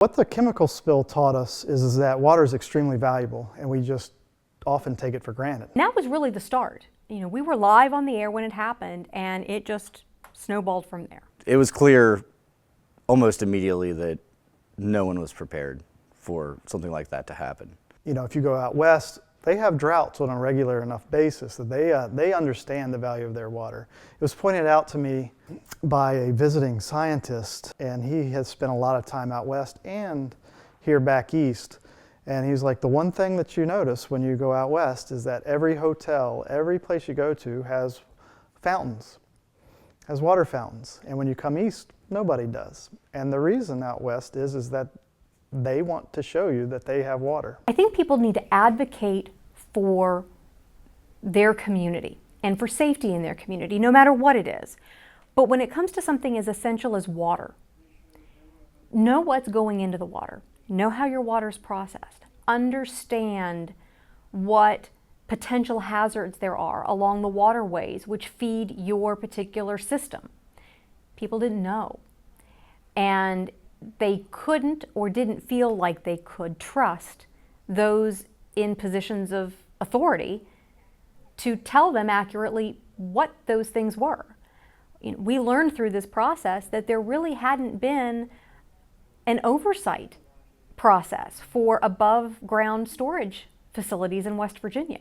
What the chemical spill taught us is that water is extremely valuable, and we just often take it for granted. And that was really the start. You know, we were live on the air when it happened, and it just snowballed from there. It was clear almost immediately that no one was prepared for something like that to happen. You know, if you go out west, they have droughts on a regular enough basis that they understand the value of their water. It was pointed out to me by a visiting scientist, and he has spent a lot of time out west and here back east. And he's like, the one thing that you notice when you go out west is that every hotel, every place you go to has fountains, has water fountains. And when you come east, nobody does. And the reason out west is that they want to show you that they have water. I think people need to advocate for their community and for safety in their community, no matter what it is. But when it comes to something as essential as water, know what's going into the water. Know how your water is processed. Understand what potential hazards there are along the waterways which feed your particular system. People didn't know. And they couldn't or didn't feel like they could trust those in positions of authority to tell them accurately what those things were. You know, we learned through this process that there really hadn't been an oversight process for above ground storage facilities in West Virginia.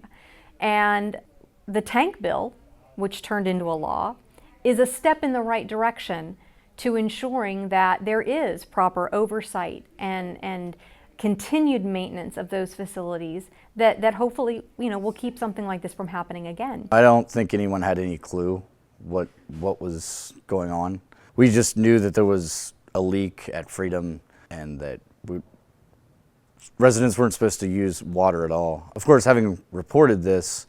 And the tank bill, which turned into a law, is a step in the right direction to ensuring that there is proper oversight and continued maintenance of those facilities that hopefully, you know, will keep something like this from happening again. I don't think anyone had any clue what was going on. We just knew that there was a leak at Freedom and that residents weren't supposed to use water at all. Of course, having reported this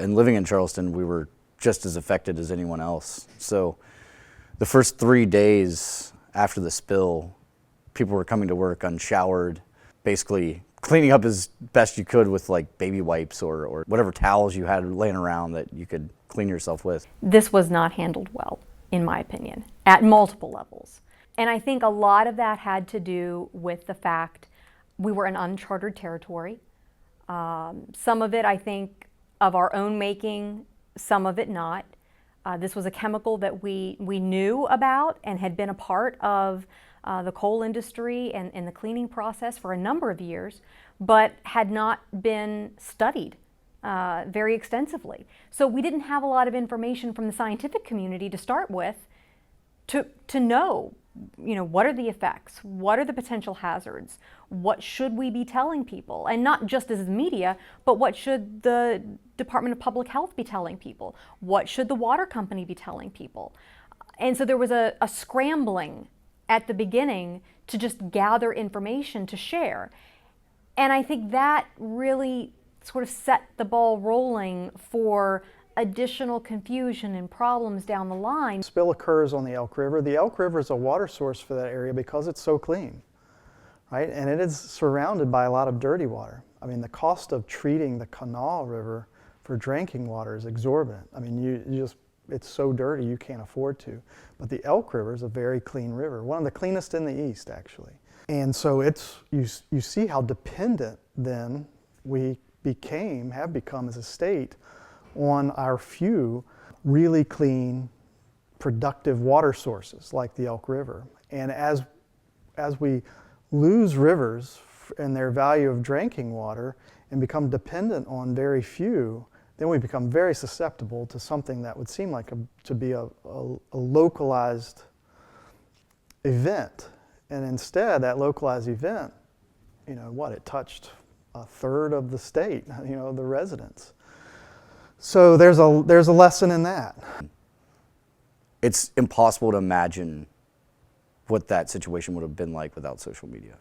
and living in Charleston, we were just as affected as anyone else. So the first 3 days after the spill, people were coming to work unshowered, basically cleaning up as best you could with like baby wipes or whatever towels you had laying around that you could clean yourself with. This was not handled well, in my opinion, at multiple levels. And I think a lot of that had to do with the fact we were in uncharted territory. Some of it, I think, of our own making, some of it not. This was a chemical that we knew about and had been a part of the coal industry and the cleaning process for a number of years, but had not been studied very extensively. So we didn't have a lot of information from the scientific community to start with to know, you know, what are the effects? What are the potential hazards? What should we be telling people? And not just as the media, but what should the Department of Public Health be telling people? What should the water company be telling people? And so there was a scrambling at the beginning to just gather information to share. And I think that really sort of set the ball rolling for additional confusion and problems down the line. Spill occurs on the Elk River. The Elk River is a water source for that area because it's so clean, right? And it is surrounded by a lot of dirty water. I mean, the cost of treating the Kanawha River for drinking water is exorbitant. I mean, it's so dirty you can't afford to. But the Elk River is a very clean river, one of the cleanest in the East, actually. And so you see how dependent then we have become as a state on our few really clean, productive water sources like the Elk River. And as we lose rivers and their value of drinking water and become dependent on very few, then we become very susceptible to something that would seem like to be a localized event. And instead, that localized event, you know, it touched a third of the state, you know, the residents. So there's a lesson in that. It's impossible to imagine what that situation would have been like without social media.